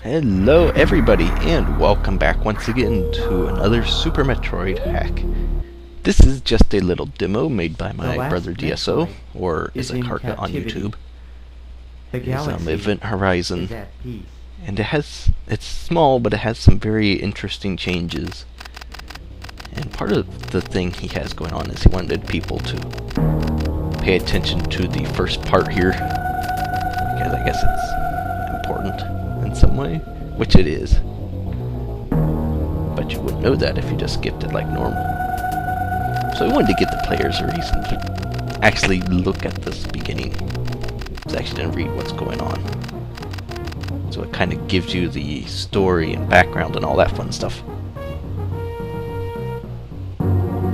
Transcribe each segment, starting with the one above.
Hello everybody, and welcome back once again to another Super Metroid hack. This is just a little demo made by my brother DSO, or is a Karka on YouTube. It's Event Horizon, and it's small, but it has some very interesting changes. And part of the thing he has going on is he wanted people to pay attention to the first part here, because I guess it's important in some way, which it is. But you wouldn't know that if you just skipped it like normal. So we wanted to give the players a reason to actually look at this beginning section and read what's going on. So it kind of gives you the story and background and all that fun stuff.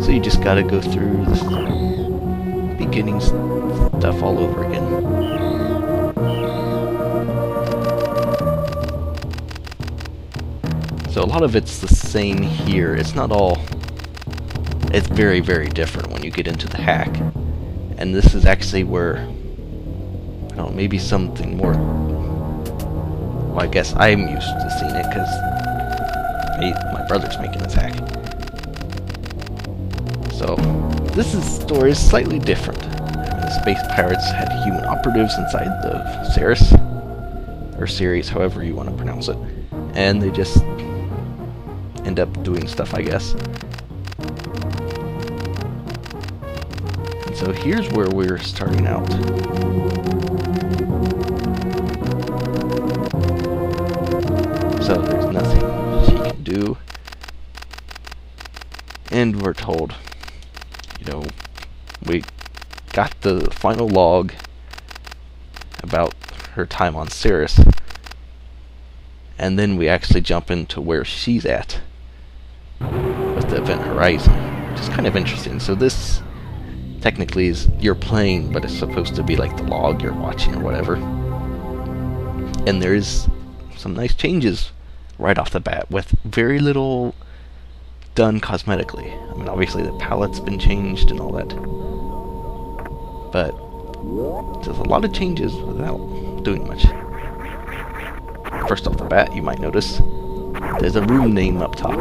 So you just gotta go through this beginning stuff all over again. So a lot of it's the same here. It's not all... It's very, very different when you get into the hack. And this is actually where... I don't know, maybe something more... Well, I guess I'm used to seeing it because my brother's making this hack. So, this story is slightly different. The Space Pirates had human operatives inside the Ceres, or Ceres, however you want to pronounce it. And they just end up doing stuff, I guess. And so here's where we're starting out. So there's nothing she can do. And we're told, you know, we got the final log about her time on Ceres. And then we actually jump into where she's at with the Event Horizon, which is kind of interesting. So this technically is you're playing, but it's supposed to be like the log you're watching or whatever. And there's some nice changes right off the bat with very little done cosmetically. I mean, obviously the palette's been changed and all that, but there's a lot of changes without doing much. First off the bat, you might notice there's a room name up top.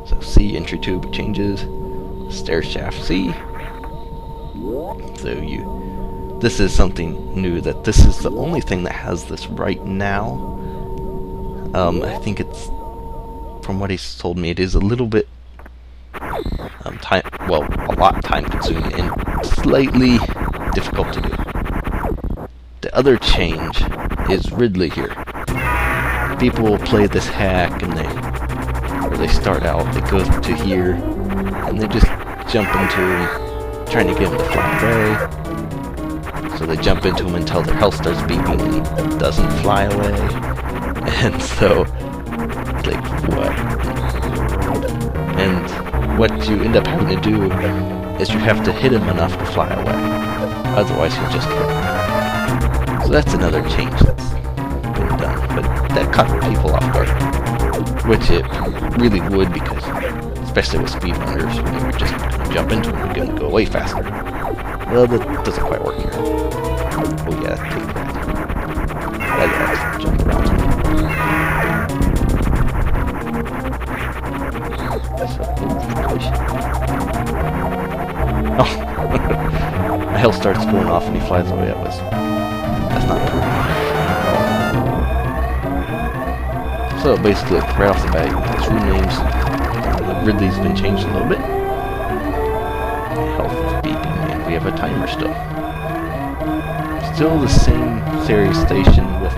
So C, entry tube changes, stair shaft C. So this is something new, that this is the only thing that has this right now. I think it's, from what he's told me, it is a little bit a lot time consuming and slightly difficult to do. The other change is Ridley here. People will play this hack and they start out, they go to here, and they just jump into him, trying to get him to fly away. So they jump into him until their health starts beeping and he doesn't fly away. And so, it's like, what? And what you end up having to do is you have to hit him enough to fly away. Otherwise he'll just kill you. So that's another change that's been done, but that caught people off guard, which it really would, because especially with speedrunners, when you just jump into them, you're going to go away faster. Well, that doesn't quite work here. Oh yeah, take that. Let's jump around. Oh, my health starts going off and he flies away. That's not true. So basically, right off the bat, it's room names. Ridley's been changed a little bit. Health is beeping, and we have a timer still. Still the same Ceres station with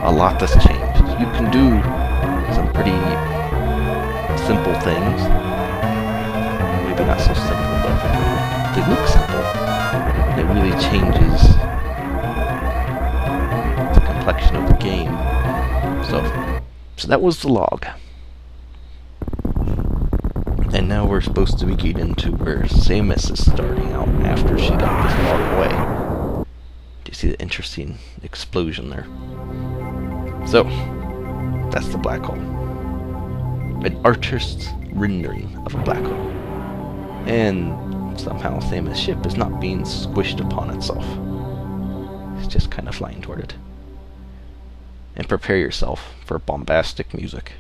a lot that's changed. You can do some pretty simple things. Maybe not so simple, but they look simple. It really changes the complexion of the game. So that was the log. And now we're supposed to be getting into where Samus is starting out after she got this log away. Do you see the interesting explosion there? So, that's the black hole. An artist's rendering of a black hole. And somehow Samus' ship is not being squished upon itself. It's just kind of flying toward it. and prepare yourself for bombastic music.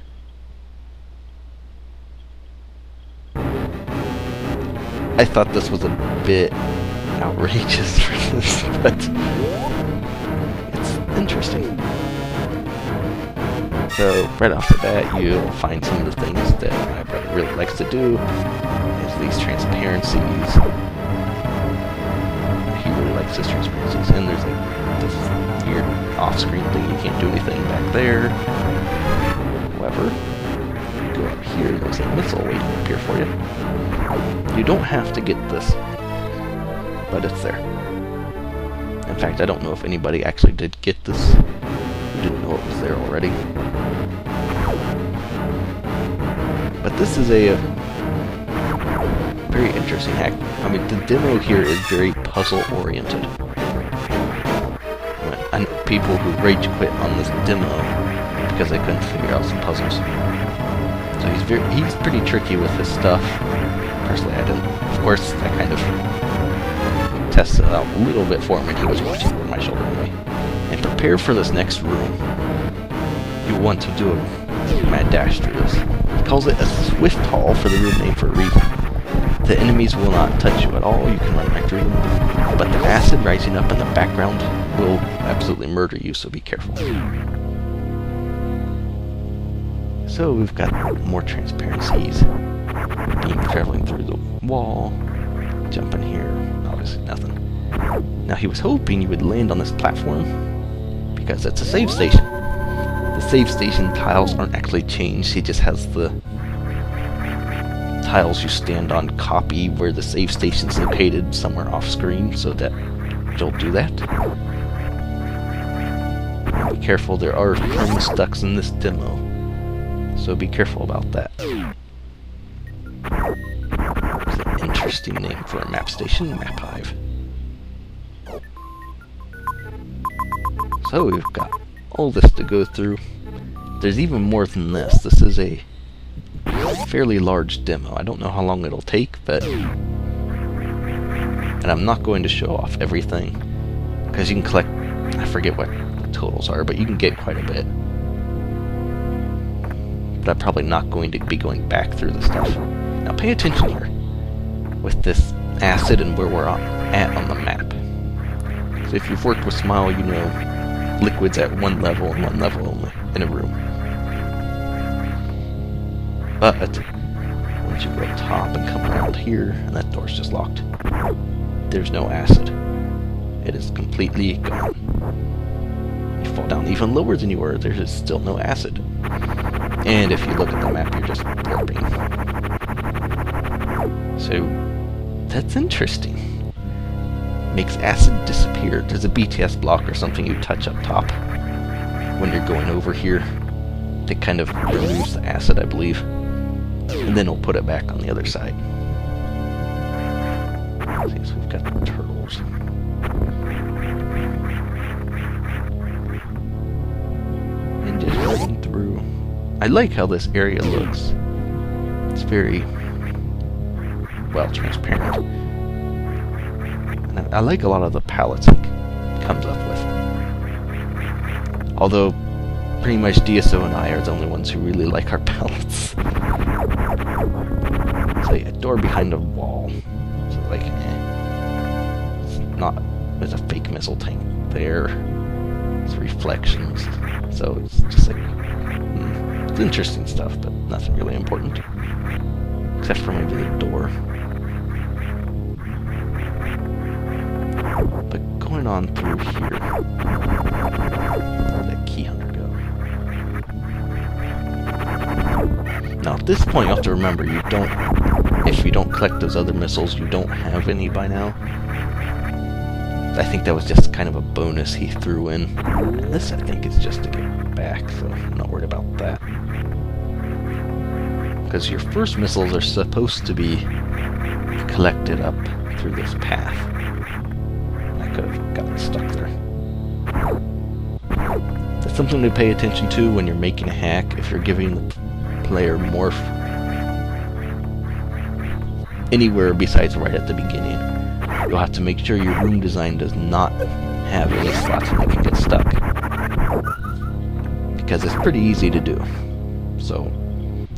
I thought this was a bit outrageous for this, but it's interesting. So right off the bat, you'll find some of the things that my brother really likes to do. Is these transparencies. He really likes his transparencies, and there's like this weird off-screen thing. You can't do anything back there. However, you go up here, there's a missile waiting up here for you. You don't have to get this, but it's there. In fact, I don't know if anybody actually did get this who didn't know it was there already. But this is a very interesting hack. I mean, the demo here is very puzzle-oriented. I know people who rage quit on this demo because they couldn't figure out some puzzles. So he's pretty tricky with his stuff. Personally, I didn't. Of course, I kind of tested it out a little bit for him, and he was watching over my shoulder anyway. And prepare for this next room. You want to do a mad dash through this. He calls it a swift haul for the room name for a reason. The enemies will not touch you at all. You can run right through them. But the acid rising up in the background will absolutely murder you, so be careful. So we've got more transparencies. Being traveling through the wall, jumping here, obviously nothing. Now he was hoping you would land on this platform because it's a save station. The save station tiles aren't actually changed. He just has the tiles you stand on copy where the save station's located somewhere off screen so that you'll do that. Now be careful, there are stucks in this demo, so be careful about that. Interesting name for a map station, Map Hive. So we've got all this to go through. There's even more than this. This is a fairly large demo. I don't know how long it'll take, but... And I'm not going to show off everything, because you can collect... I forget what the totals are, but you can get quite a bit. But I'm probably not going to be going back through the stuff. Now pay attention here with this acid and where we're at on the map. So if you've worked with Smile, you know liquids at one level and one level only in a room. But once you go up top and come around here, and that door's just locked, there's no acid. It is completely gone. You fall down even lower than you were, there is still no acid. And if you look at the map, you're just warping. So, that's interesting. Makes acid disappear. There's a BTS block or something you touch up top when you're going over here. It kind of removes the acid, I believe. And then it'll put it back on the other side. See, so we've got the turtles. And just running through. I like how this area looks. It's very, well, transparent. And I like a lot of the palettes it comes up with. Although, pretty much DSO and I are the only ones who really like our palettes. So a door behind a wall. So like, it's not, there's a fake missile tank there. It's reflections. So it's just like, it's interesting stuff, but nothing really important. Except for maybe the door. But going on through here, where'd that key hunter go? Now at this point you have to remember, you don't, if you don't collect those other missiles, you don't have any by now. I think that was just kind of a bonus he threw in. And this, I think, is just to get back, so I'm not worried about that. Because your first missiles are supposed to be collected up through this path. I could have gotten stuck there. That's something to pay attention to when you're making a hack. If you're giving the player morph anywhere besides right at the beginning, you'll have to make sure your room design does not have any slots where they can get stuck. because it's pretty easy to do. So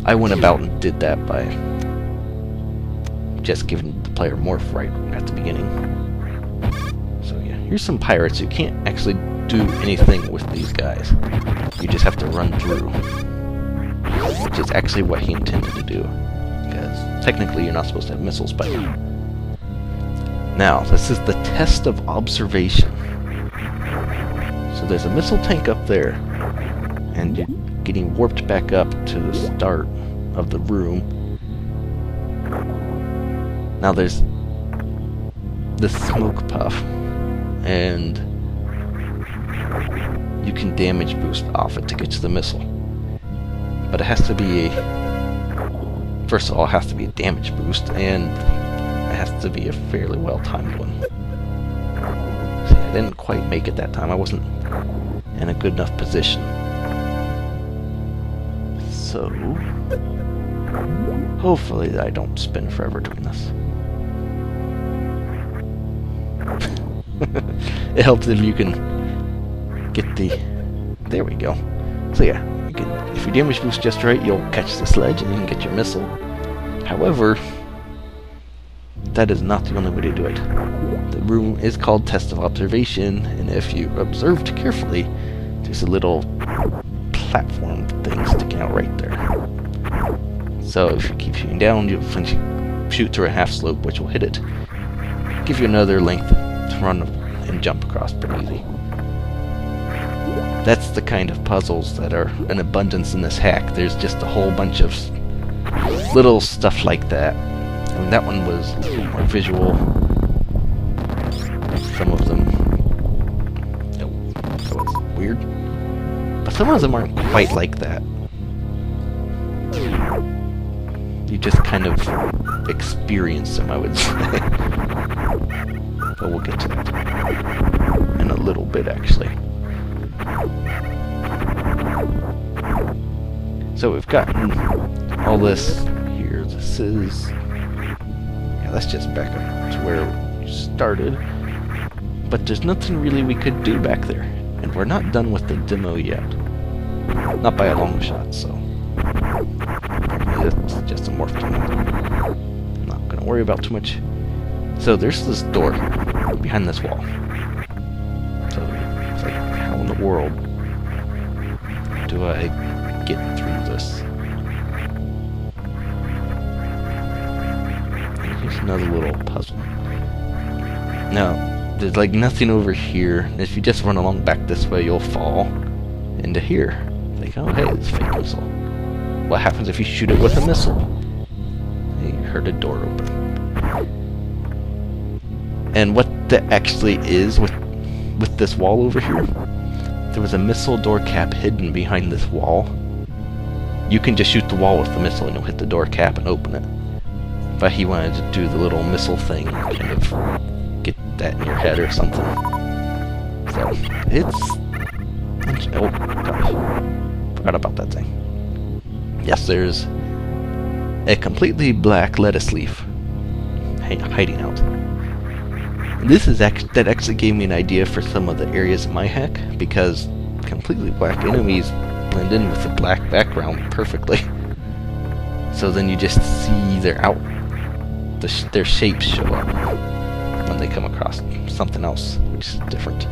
I went about and did that by just giving the player morph right at the beginning. So yeah, here's some pirates. You can't actually do anything with these guys. You just have to run through, which is actually what he intended to do, because technically you're not supposed to have missiles by now. Now, this is the test of observation. So there's a missile tank up there, and you're getting warped back up to the start of the room. Now there's this smoke puff, and you can damage boost off it to get to the missile. But it has to be a... First of all, it has to be a damage boost, and it has to be a fairly well-timed one. See, I didn't quite make it that time. I wasn't in a good enough position. So... hopefully I don't spin forever doing this. It helps if you can get the... There we go. So yeah, you can, if you damage boost just right, you'll catch the sledge and you can get your missile. However, that is not the only way to do it. The room is called Test of Observation, and if you observed carefully, there's a little platform thing sticking out right there. So if you keep shooting down, you'll shoot through a half slope, which will hit it. Give you another length to run and jump across pretty easy. That's the kind of puzzles that are in abundance in this hack. There's just a whole bunch of little stuff like that. I mean, that one was a little more visual. Some of them... Oh, that was weird. But some of them aren't quite like that. You just kind of experience them, I would say. But we'll get to that in a little bit, actually. So we've gotten all this here. This is... yeah, that's just back up to where we started. But there's nothing really we could do back there. And we're not done with the demo yet. Not by a long shot, so... it's just a morph tunnel. I'm not going to worry about too much. So there's this door behind this wall. So it's like, how in the world do I get through this? And here's another little puzzle. Now, there's like nothing over here. And if you just run along back this way, you'll fall into here. Like, oh hey, it's a fake missile. What happens if you shoot it with a missile? You heard a door open. And what that actually is with this wall over here, there was a missile door cap hidden behind this wall. You can just shoot the wall with the missile and you'll hit the door cap and open it. But he wanted to do the little missile thing, kind of get that in your head or something. So, it's... oh, gosh. Forgot about that thing. Yes, there's a completely black lettuce leaf hiding out. This is that actually gave me an idea for some of the areas in my hack, because completely black enemies blend in with the black background perfectly. So then you just see their their shapes show up when they come across something else, which is different.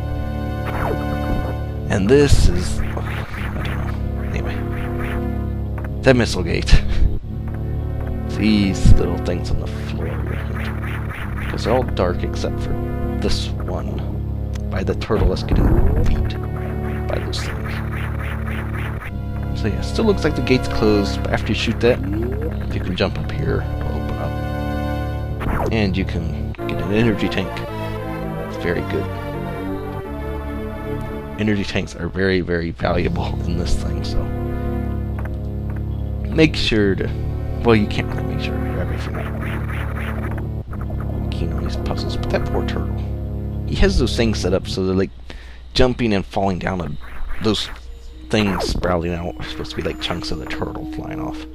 And this is... I don't know. Anyway. That missile gate. These little things on the floor here. Because they're all dark except for this one. By the turtle that's getting beat by those things. So yeah, still looks like the gate's closed, but after you shoot that, if you can jump up here, it'll open up. And you can get an energy tank. It's very good. Energy tanks are very, very valuable in this thing, so make sure to... well, you can't really make sure to grab it if you're not keen on these puzzles, but that poor turtle. He has those things set up so they're like jumping and falling down, and those things sprouting out are supposed to be like chunks of the turtle flying off.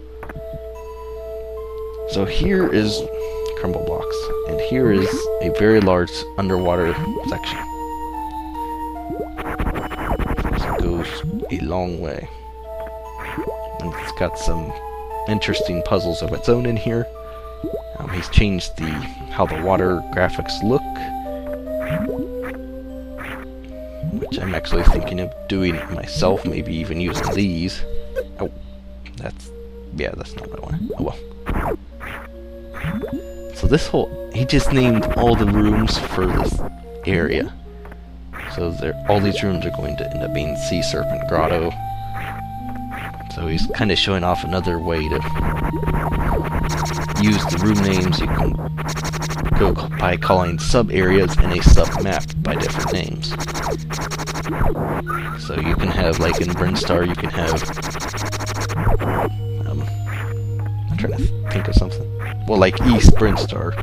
So here is Crumble Box, and here is a very large underwater section. There's a goes a long way. And it's got some interesting puzzles of its own in here. He's changed how the water graphics look, which I'm actually thinking of doing myself, maybe even using these. Oh, that's not what I want. Oh well. So he just named all the rooms for this area. So all these rooms are going to end up being Sea Serpent Grotto. So he's kind of showing off another way to use the room names. You can go by calling sub-areas and a sub-map by different names. So you can have, like in Brinstar, you can have... I'm trying to think of something. Well, like East Brinstar,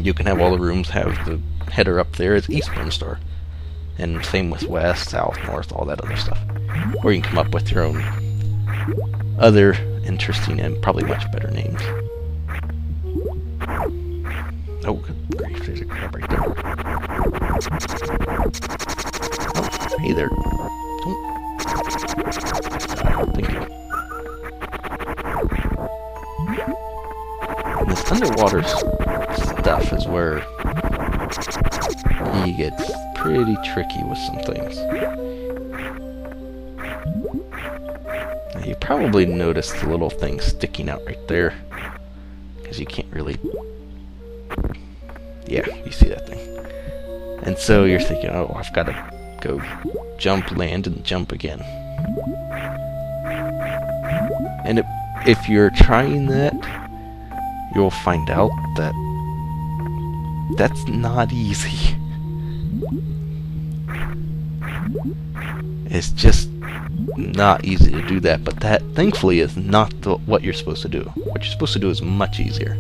you can have all the rooms have the header up there as East Brinstar. And same with West, South, North, all that other stuff. Or you can come up with your own other interesting and probably much better names. Oh, good grief, there's a crab right there. Oh, hey there. Don't. Thank you. And this underwater stuff is where he gets pretty tricky with some things. Now, you probably noticed the little thing sticking out right there, because you can't really... Yeah, you see that thing. And so you're thinking, oh, I've got to go jump, land, and jump again. And if you're trying that, you'll find out that that's not easy. It's just not easy to do that, but that, thankfully, is not what you're supposed to do. What you're supposed to do is much easier.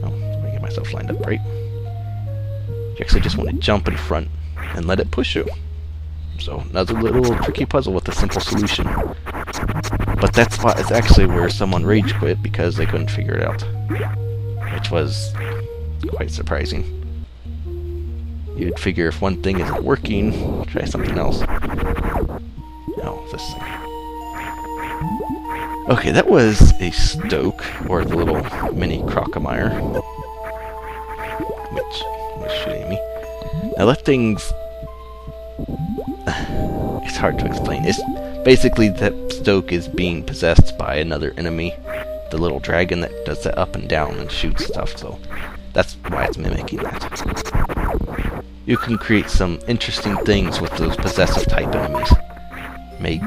Oh, let me get myself lined up right. You actually just want to jump in front and let it push you. So, another little tricky puzzle with a simple solution. But that's actually where someone rage quit because they couldn't figure it out. Which was quite surprising. You'd figure if one thing isn't working, try something else. No, this thing. Okay, that was a stoke, or the little mini crocomire, which was shooting me. Now that thing's... it's hard to explain. It's basically that stoke is being possessed by another enemy, the little dragon that does that up and down and shoots stuff, so that's why it's mimicking that. You can create some interesting things with those possessive type enemies. Make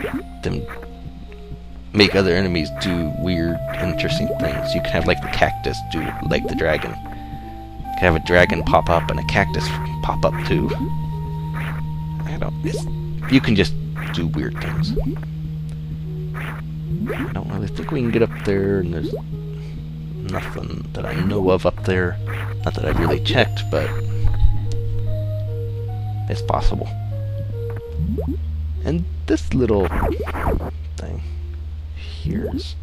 other enemies do weird, interesting things. You can have like the cactus do like the dragon. You can have a dragon pop up and a cactus pop up too. You can just do weird things. I don't really think we can get up there, and there's nothing that I know of up there. Not that I've really checked, but it's possible. And this little thing here's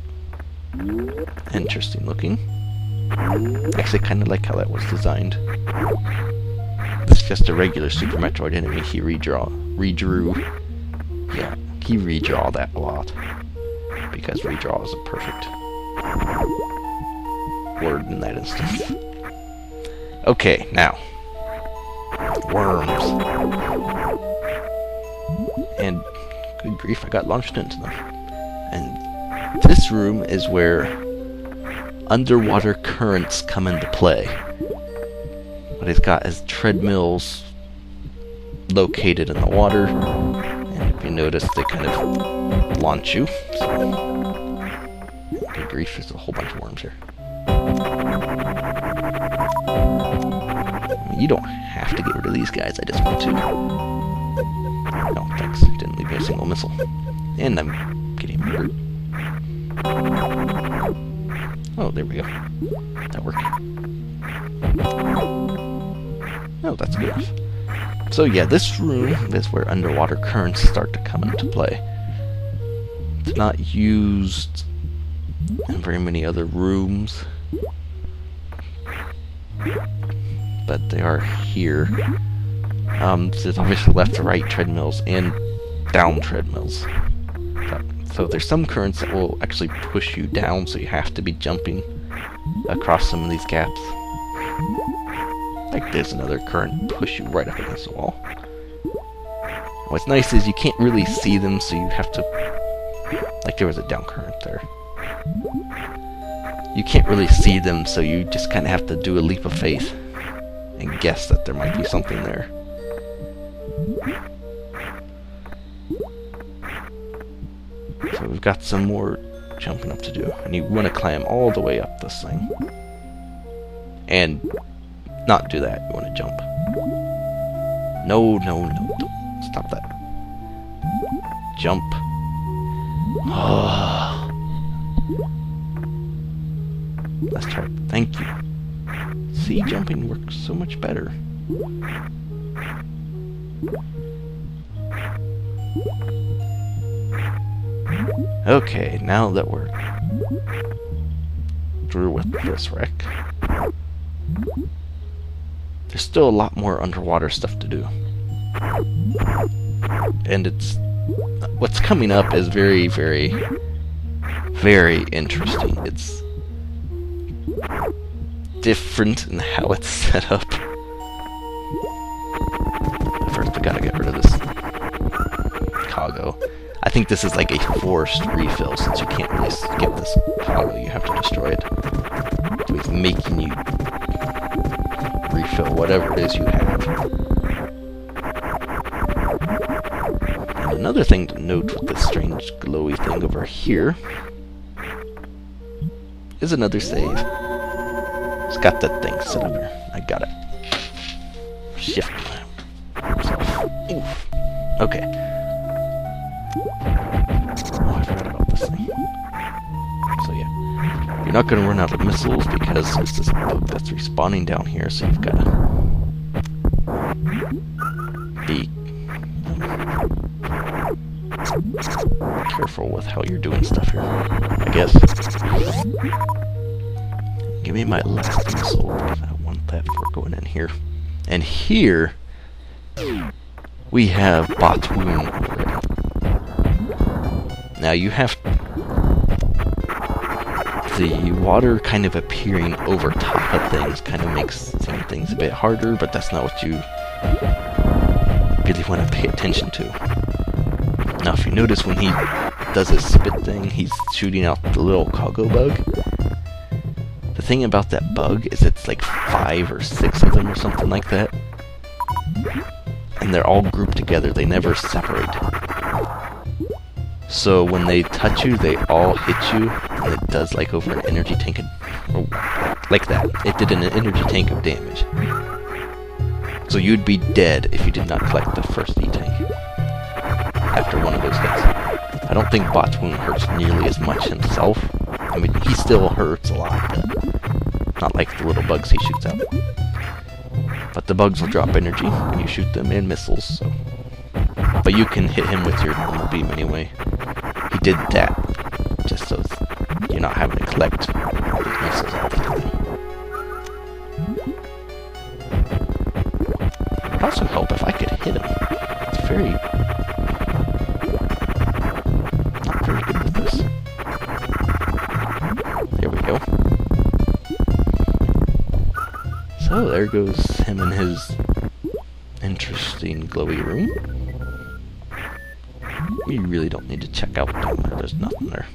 interesting looking. Actually, kind of like how that was designed. It's just a regular Super Metroid enemy he redrew. Yeah, he redraw that a lot. Because redraw is a perfect word in that instance. Okay, now. Worms. And good grief, I got launched into them. And this room is where underwater currents come into play. What it's got is treadmills located in the water, and if you notice, they kind of launch you. So, good grief, there's a whole bunch of worms here. You don't have to get rid of these guys, I just want to. No, thanks. Didn't leave me a single missile. And I'm getting murdered. Oh, there we go. That worked. Oh, that's good enough. So yeah, this room is where underwater currents start to come into play. It's not used in very many other rooms, but they are here. There's obviously left to right treadmills and down treadmills. So there's some currents that will actually push you down, so you have to be jumping across some of these gaps. Like there's another current push you right up against the wall. What's nice is you can't really see them, so you have to... Like there was a down current there. You can't really see them, so you just kind of have to do a leap of faith and guess that there might be something there. So we've got some more jumping up to do, and you want to climb all the way up this thing. And not do that, you want to jump. No, no, no, don't. Stop that. Jump. Oh. Let's try it. Thank you. See, jumping works so much better. Okay, now that we're through with this wreck, there's still a lot more underwater stuff to do. And what's coming up is very, very, very interesting. It's different in how it's set up. First, we gotta get rid of this CAGO. I think this is like a forced refill, since you can't really skip this CAGO. You have to destroy it. So it's making you refill whatever it is you have. And another thing to note with this strange glowy thing over here is another save. It's got that thing set up here. I got it. Shift myself. Oof. Okay. Oh, I forgot about this thing. So yeah, you're not going to run out of missiles because there's this bug that's respawning down here, so you've got to be careful with how you're doing stuff here, I guess. Give me my last missile, because I want that for going in here. And here, we have Bot's Wound already. Now you have the water kind of appearing over top of things kind of makes some things a bit harder, but that's not what you really want to pay attention to. Now if you notice when he does his spit thing, he's shooting out the little CAGO bug. The thing about that bug is it's like 5 or 6 of them or something like that. And they're all grouped together, they never separate. So when they touch you, they all hit you, and it does like over an energy tank like that. It did an energy tank of damage. So you'd be dead if you did not collect the first E-tank after one of those hits. I don't think Bot's Wound hurts nearly as much himself. I mean, he still hurts a lot, but not like the little bugs he shoots out. But the bugs will drop energy when you shoot them and missiles, so. But you can hit him with your normal beam anyway. He did that just so you're not having to collect all these missiles all the time. It would also help if I could hit him. It's very... not very good with this. There we go. So there goes him in his interesting glowy room. We really don't need to check out down there, there's nothing there.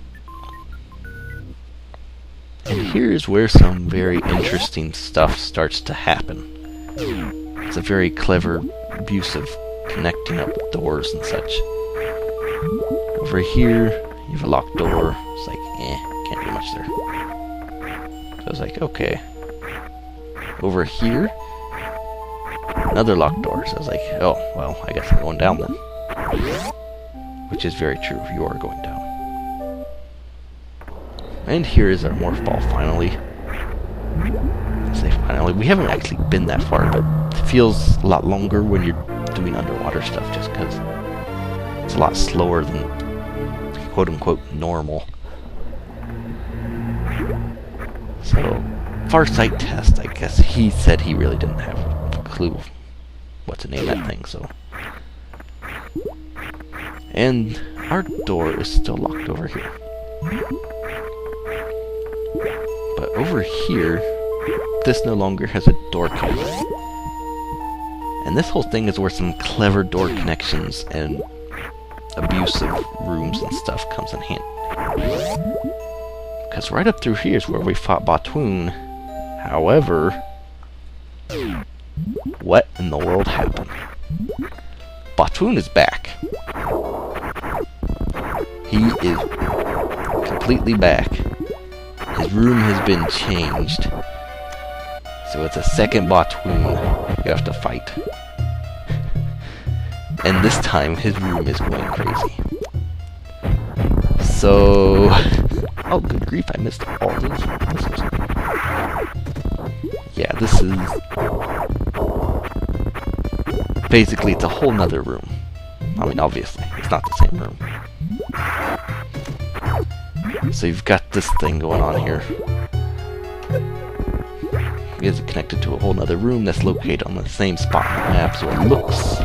And here's where some very interesting stuff starts to happen. It's a very clever use of connecting up doors and such. Over here, you have a locked door. It's like, can't do much there. So I was like, okay. Over here, another locked door. So I was like, oh, well, I guess I'm going down then. Which is very true, you are going down. And here is our morph ball finally. I say finally. We haven't actually been that far, but it feels a lot longer when you're doing underwater stuff just because it's a lot slower than quote-unquote normal. So, Farsight test, I guess he said he really didn't have a clue what to name that thing, so... And our door is still locked over here. But over here, this no longer has a door cap. And this whole thing is where some clever door connections and abusive rooms and stuff comes in handy. Because right up through here is where we fought Batoon. However, what in the world happened? Batoon is back. He is completely back. His room has been changed. So it's a second Batoon you have to fight. And this time his room is going crazy. So... oh, good grief, I missed all those. Yeah, this is... basically, it's a whole nother room. I mean, obviously, it's not the same room. So you've got this thing going on here. It's connected to a whole nother room that's located on the same spot on the map, so it looks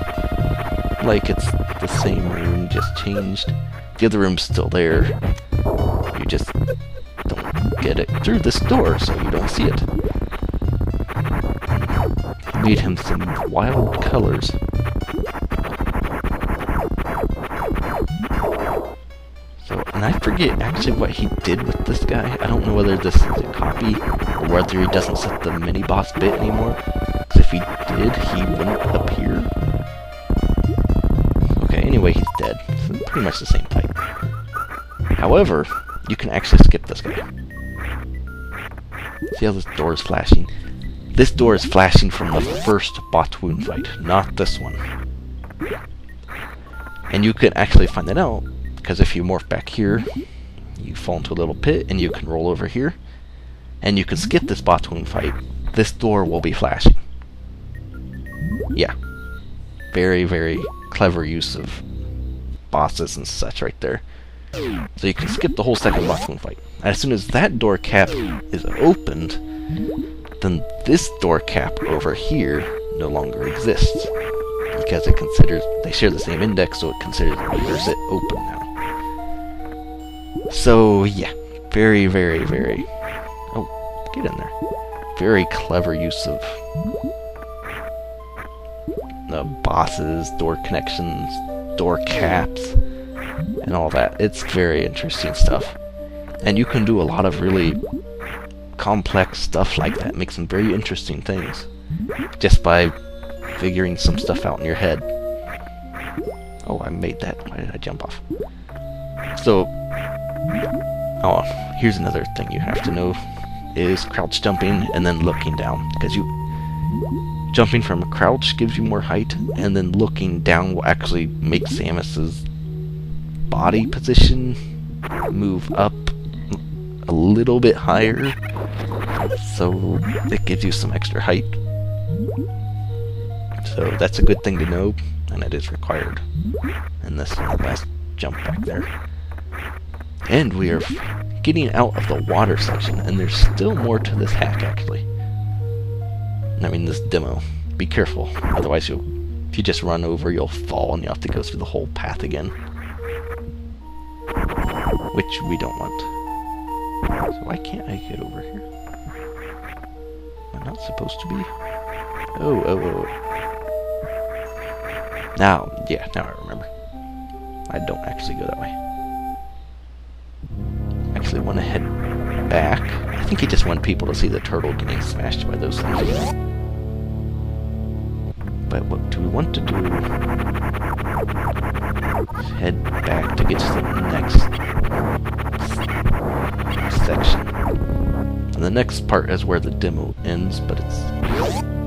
like it's the same room, just changed. The other room's still there. You just don't get it through this door, so you don't see it. Made him some wild colors. So, and I forget actually what he did with this guy. I don't know whether this is a copy or whether he doesn't set the mini-boss bit anymore. Because if he did, he wouldn't appear. Okay, anyway, he's dead. So pretty much the same fight. However, you can actually skip this guy. See how this door is flashing? This door is flashing from the first Batoon fight, not this one. And you can actually find that out, because if you morph back here, you fall into a little pit, and you can roll over here, and you can skip this Batoon fight. This door will be flashing. Yeah. Very, very clever use of bosses and such right there. So you can skip the whole second Batoon fight. As soon as that door cap is opened, then this door cap over here no longer exists. Because it considers, they share the same index, so it considers it open now. So, yeah. Very, very, very... oh, get in there. Very clever use of bosses, door connections, door caps, and all that. It's very interesting stuff. And you can do a lot of really complex stuff like that, make some very interesting things, just by figuring some stuff out in your head. Oh, I made that. Why did I jump off? So, oh, here's another thing you have to know, is crouch jumping and then looking down. Because jumping from a crouch gives you more height, and then looking down will actually make Samus's body position move up a little bit higher, so it gives you some extra height. So that's a good thing to know, and it is required in this last jump back there. And we are getting out of the water section, and there's still more to this hack, actually. I mean, this demo. Be careful, otherwise if you just run over, you'll fall, and you'll have to go through the whole path again. Which we don't want. So why can't I get over here? Am I not supposed to be? Oh. Now, yeah, now I remember. I don't actually go that way. Actually want to head back. I think he just wanted people to see the turtle getting smashed by those things. But what do we want to do? Head back to get to the next section. And the next part is where the demo ends, but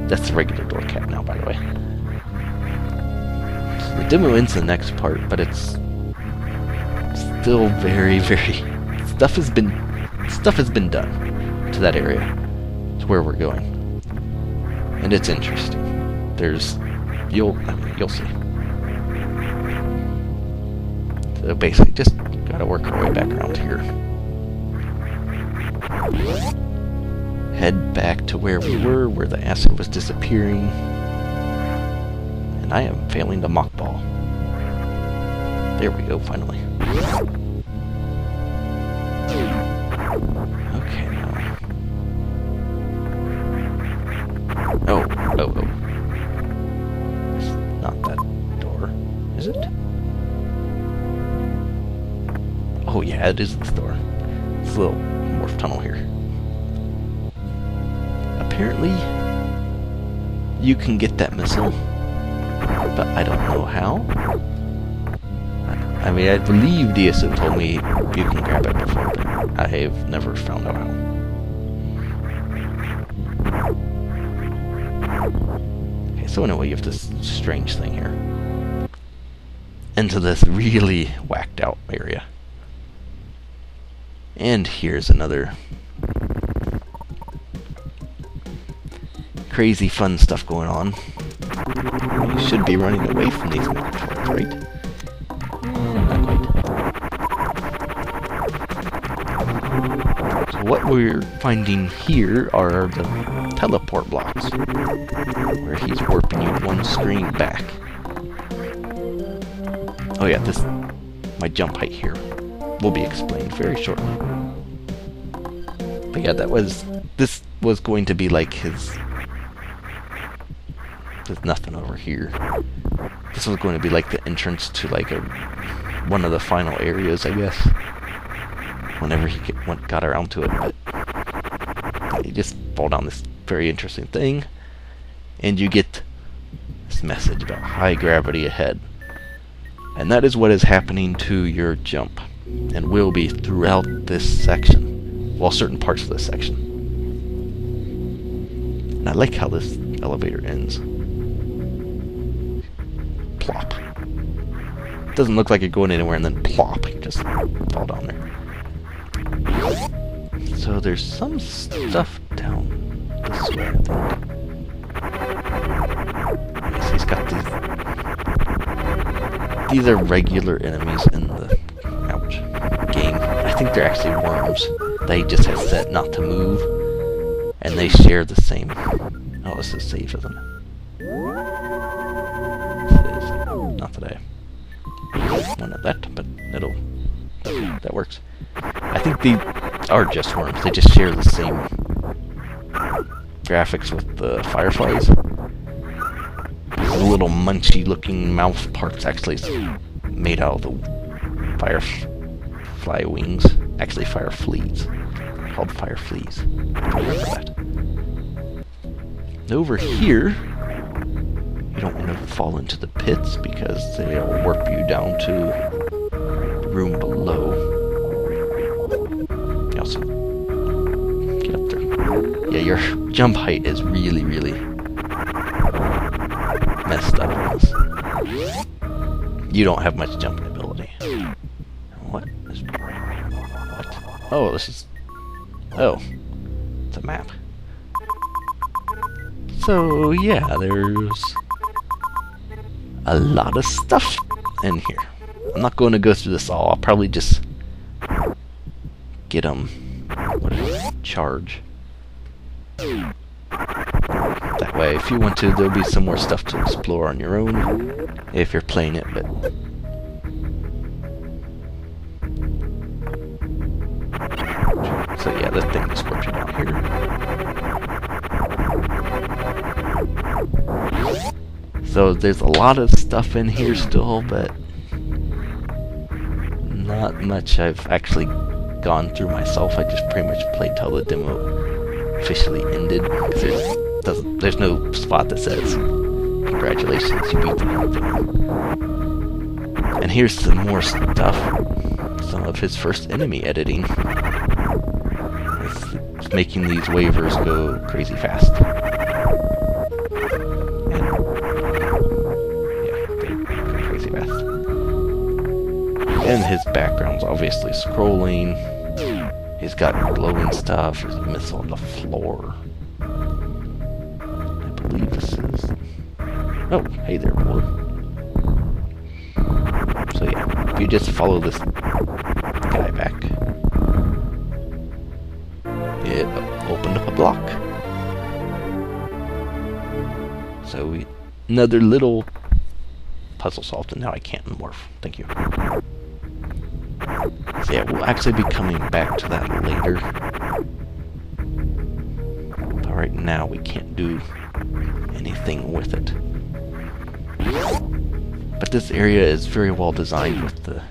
that's the regular door cap now, by the way. So the demo ends the next part, but it's still very, very... Stuff has been done to that area, to where we're going. And it's interesting. You'll see. So basically, just gotta work our way back around here. Head back to where we were, where the acid was disappearing. And I am failing the mock ball. There we go, finally. Okay, now. Oh. It's not that door, is it? Oh yeah, it is this door. It's a little morph tunnel here. Apparently, you can get that missile, but I don't know how. I mean, I believe DSO told me you can grab it before, but I have never found out how. Okay, so anyway, you have this strange thing here. Into this really whacked out area. And here's another crazy fun stuff going on. You should be running away from these monsters, right? Not quite. So what we're finding here are the teleport blocks, where he's warping you one screen back. Oh yeah, my jump height here will be explained very shortly. But yeah, this was going to be like his... There's nothing over here. This was going to be like the entrance to like one of the final areas, I guess. Whenever he got around to it, but you just fall down this very interesting thing, and you get this message about high gravity ahead. And that is what is happening to your jump, and will be throughout this section. Well, certain parts of this section. And I like how this elevator ends. Plop. Doesn't look like you're going anywhere, and then plop, you just fall down there. So there's some stuff down this way, I think. Yes, he's got these are regular enemies in the game. I think they're actually worms. They just have set not to move, and they share the same. Oh, this is safe, isn't it? Not that I wanted that, but that works. I think they are just worms. They just share the same graphics with the fireflies. The little munchy looking mouth part's actually made out of the firefly wings. Actually, fire fleas. Called fire fleas. Remember that. Over here, you don't want to fall into the pits because they'll warp you down to the room below. You also get up there. Yeah, your jump height is really, really messed up on this. You don't have much jumping ability. What? Oh, this is... Oh. It's a map. So, yeah, there's a lot of stuff in here. I'm not going to go through this all. I'll probably just get them charge. That way, if you want to, there'll be some more stuff to explore on your own if you're playing it, but so yeah, this thing just warps you down here. So there's a lot of stuff in here still, but not much I've actually gone through myself. I just pretty much played till the demo officially ended, because there's no spot that says congratulations, you beat the whole thing. And here's some more stuff. Some of his first enemy editing. It's making these waivers go crazy fast. And his background's obviously scrolling. He's got glowing stuff. There's a missile on the floor. I believe this is... Oh, hey there, boy. So yeah, if you just follow this guy back, it opened up a block. So another little puzzle solved, and now I can't morph. Thank you. So yeah, we'll actually be coming back to that later. But right now, we can't do anything with it. But this area is very well designed with the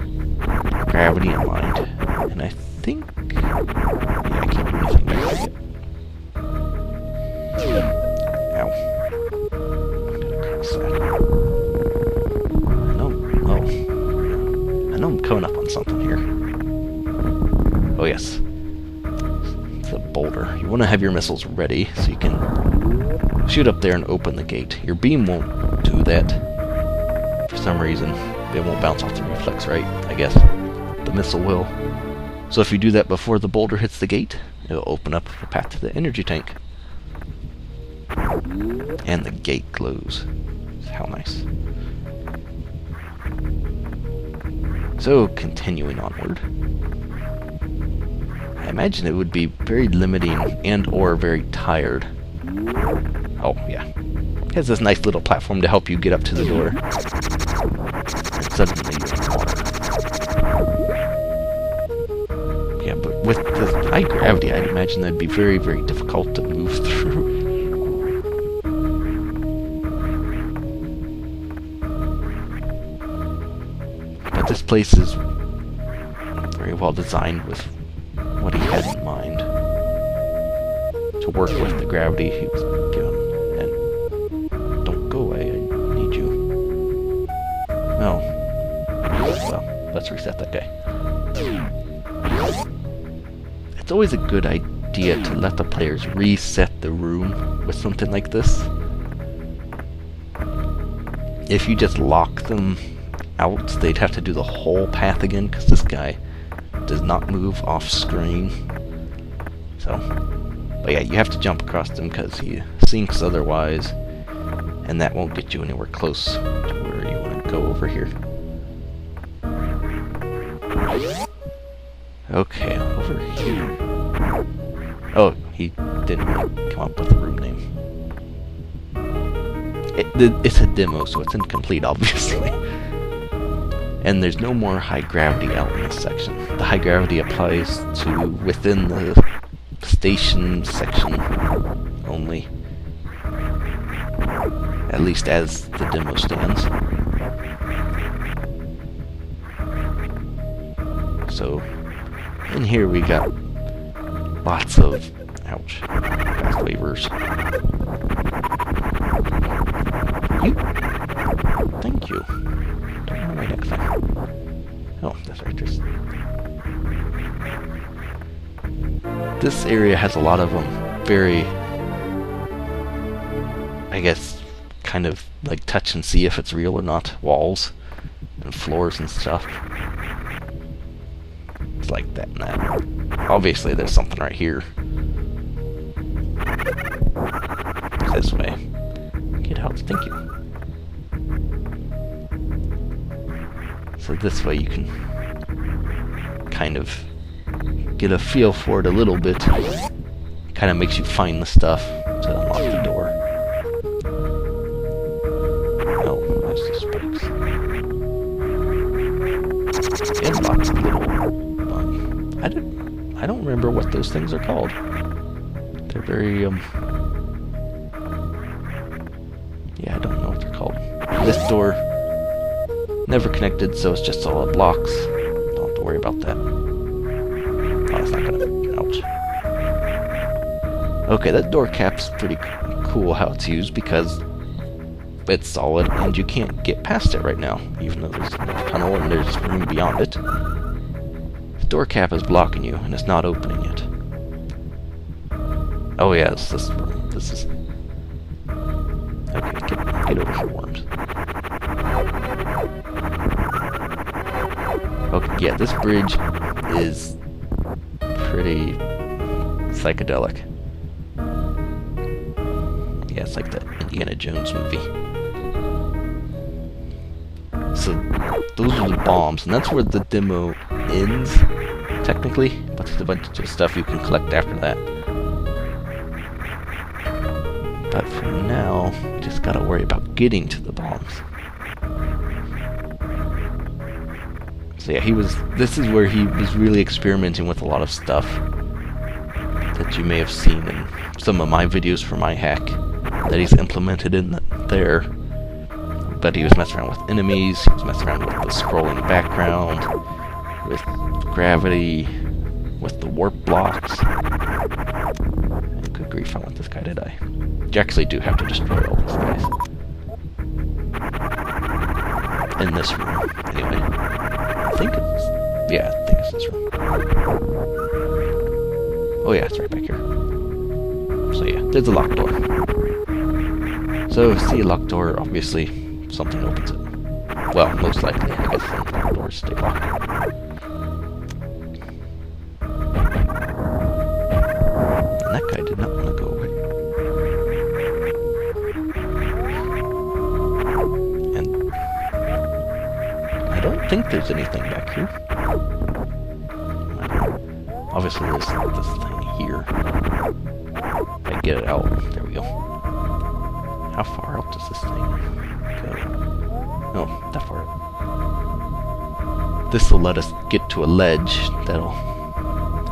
gravity in mind. And I think... yeah, I can't do anything back there yet. Ow. I'm gonna cross that. I know I'm coming up on something here. Oh yes. It's a boulder. You want to have your missiles ready so you can shoot up there and open the gate. Your beam won't do that. For some reason, it won't bounce off the reflex, right? I guess. The missile will. So if you do that before the boulder hits the gate, it'll open up a path to the energy tank. And the gate glows. How nice. So, continuing onward. I imagine it would be very limiting and or very tired. Oh, yeah. It has this nice little platform to help you get up to the door. And suddenly you're in water. Yeah, but with the high gravity, I'd imagine that'd be very, very difficult to move through. But this place is very well designed with what he had in mind to work with the gravity he was given. And don't go away, I need you. No. Well, let's reset that guy. It's always a good idea to let the players reset the room with something like this. If you just lock them out, they'd have to do the whole path again, because this guy does not move off screen. So, but yeah, you have to jump across them because he sinks otherwise, and that won't get you anywhere close to where you want to go over here. Okay, over here. Oh, he didn't really come up with a room name. It's a demo, so it's incomplete, obviously. And there's no more high gravity out in this section. The high gravity applies to within the station section only. At least as the demo stands. So, in here we got lots of, ouch, fast waivers. Thank you. Don't run away next time. Oh, that's right. This area has a lot of very, I guess, kind of like touch and see if it's real or not. Walls and floors and stuff. It's like that and that. Obviously, there's something right here. This way. Get out. Thank you. So this way you can kind of get a feel for it a little bit. Kind of makes you find the stuff to unlock the door. Oh, there's the spikes. And lots of little... I don't remember what those things are called. They're very, yeah, I don't know what they're called. This door... never connected, so it's just solid blocks. Don't have to worry about that. Oh, it's not gonna... ouch. Okay, that door cap's pretty cool how it's used because it's solid and you can't get past it right now, even though there's a tunnel and there's room beyond it. The door cap is blocking you and it's not opening yet. Oh yeah, it's this room. This is... okay, get over here, worms. Okay, yeah, this bridge is pretty psychedelic. Yeah, it's like the Indiana Jones movie. So, those are the bombs, and that's where the demo ends, technically, but there's a bunch of stuff you can collect after that. But for now, just gotta worry about getting to the bombs. So yeah, this is where he was really experimenting with a lot of stuff that you may have seen in some of my videos for my hack that he's implemented in there. But he was messing around with enemies, he was messing around with the scrolling background, with gravity, with the warp blocks. And good grief, I want this guy to die. You actually do have to destroy all these guys. In this room, anyway. I think it's this room. Oh yeah, it's right back here. So yeah, there's a locked door. So if you see a locked door, obviously something opens it. Well, most likely, I guess some locked doors stay locked. And that guy did not want to go away. And I don't think there's anything back here. Obviously there's this thing here. If I get it out, there we go. How far out does this thing go? No, that far out. This will let us get to a ledge that'll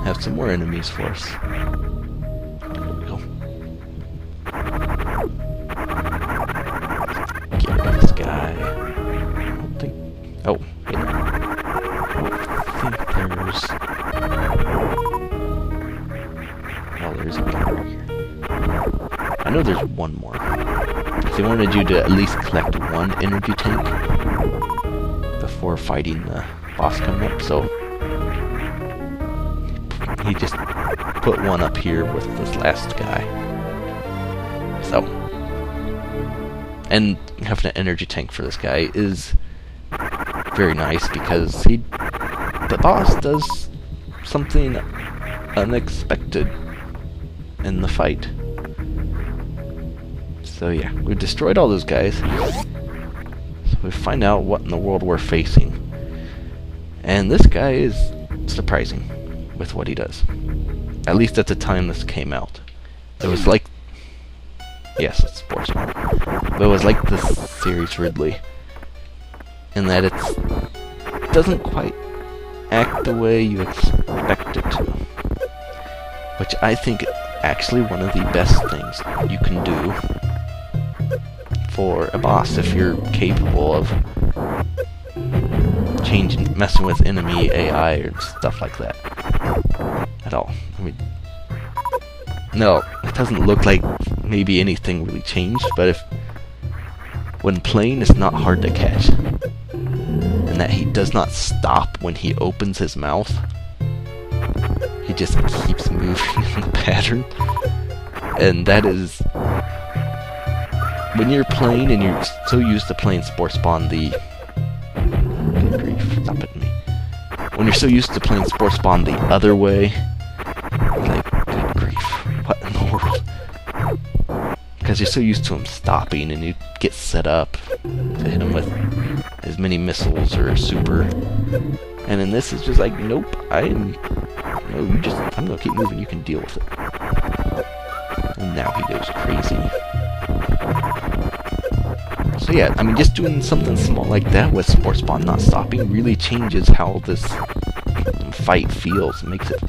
have some more enemies for us. There we go. Get rid of this guy. I don't think... Oh, hey. I don't think there's... Oh, there's a guy right here. I know there's one more. They wanted you to at least collect one energy tank before fighting the boss coming up, so he just put one up here with this last guy. So, and having an energy tank for this guy is very nice because the boss does something unexpected in the fight. So yeah, we destroyed all those guys. So we find out what in the world we're facing. And this guy is surprising with what he does. At least at the time this came out. It was like... Yes, it's Spore Spawn. But it was like the series Ridley. In that it doesn't quite act the way you expect it to. Which I think actually one of the best things you can do for a boss if you're capable of messing with enemy AI or stuff like that at all. I mean, no, it doesn't look like maybe anything really changed, but when playing, it's not hard to catch, and that he does not stop when he opens his mouth. He just keeps moving in the pattern, and that is... When you're playing and you're so used to playing Spore Spawn good grief, stop it me. When you're so used to playing Spore Spawn the other way, you're like, good grief, what in the world? Because you're so used to him stopping and you get set up to hit him with as many missiles or super. And in this it's just like, nope, I'm gonna keep moving, you can deal with it. And now he goes crazy. So yeah, I mean, just doing something small like that with Spore Spawn not stopping really changes how this fight feels. It makes it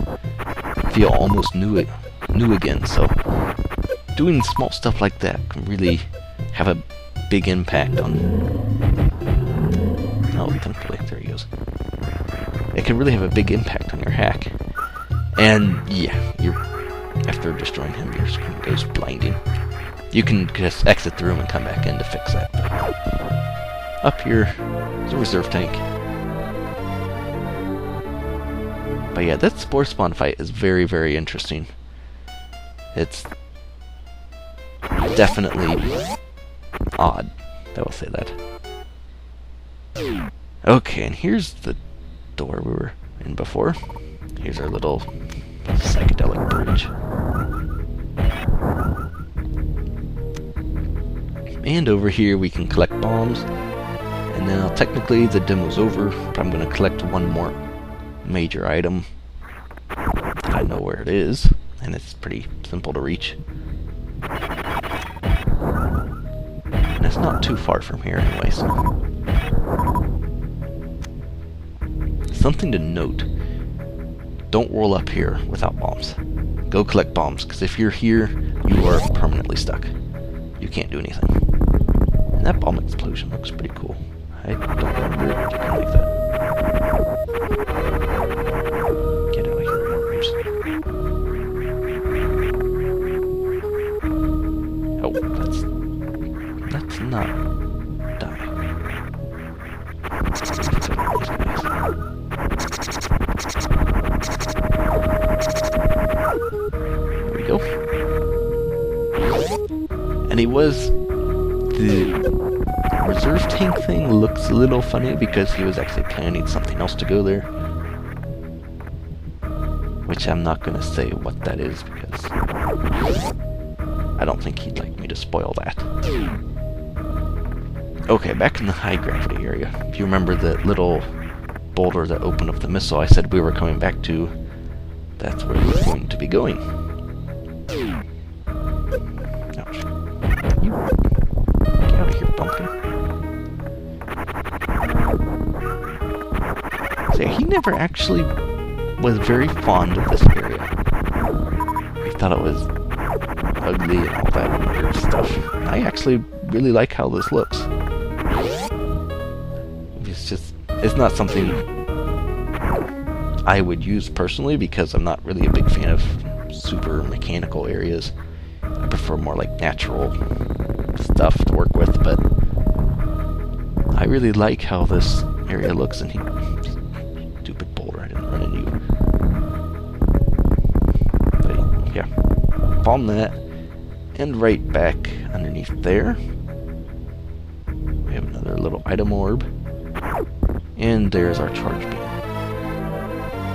feel almost new again. So doing small stuff like that can really have a big impact on... Oh, thankfully, there he goes. It can really have a big impact on your hack. And yeah, after destroying him, your screen goes blinding. You can just exit the room and come back in to fix that. But up here is a reserve tank. But yeah, that Spore Spawn fight is very, very interesting. It's definitely odd, I will say that. Okay, and here's the door we were in before. Here's our little psychedelic bridge. And over here we can collect bombs. And now technically the demo's over, but I'm going to collect one more major item that I know where it is, and it's pretty simple to reach. And it's not too far from here anyway, so... something to note. Don't roll up here without bombs. Go collect bombs, because if you're here, you are permanently stuck. You can't do anything. And that bomb explosion looks pretty cool. I don't remember anything like that. Get out of here, worms. Oh, let's not die. There we go. And the reserve tank thing looks a little funny because he was actually planning something else to go there. Which I'm not going to say what that is because I don't think he'd like me to spoil that. Okay, back in the high gravity area. If you remember the little boulder that opened up the missile I said we were coming back to, that's where we're going to be going. Ouch. You get out of here, pumpkin. So he never actually was very fond of this area. He thought it was ugly and all that weird stuff. I actually really like how this looks. It's not something I would use personally because I'm not really a big fan of super mechanical areas. I prefer more like natural stuff to work with, but I really like how this area looks, and stupid boulder, I didn't run into you. But yeah, bomb that, and right back underneath there, we have another little item orb, and there's our charge beam.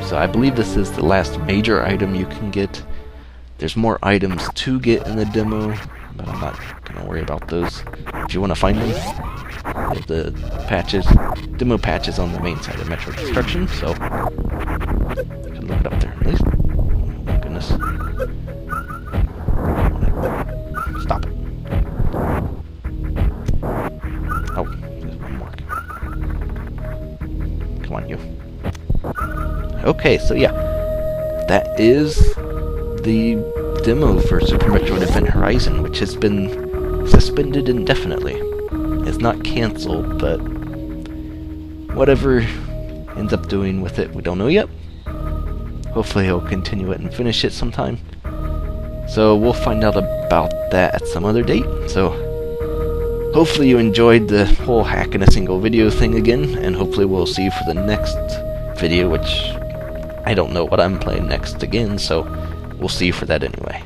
So I believe this is the last major item you can get. There's more items to get in the demo, but I'm not going to worry about those. If you want to find them, the patches, demo patches on the main side of Metro Destruction, so you can look it up there at least. Oh my goodness. Stop it. Oh, there's one more. Come on, you. Okay, so yeah, that is the demo for Super Metroid Event Horizon, which has been suspended indefinitely. It's not cancelled, but whatever ends up doing with it, we don't know yet. Hopefully he'll continue it and finish it sometime. So we'll find out about that at some other date. So hopefully you enjoyed the whole hack in a single video thing again, and hopefully we'll see you for the next video, which I don't know what I'm playing next again, so we'll see you for that anyway.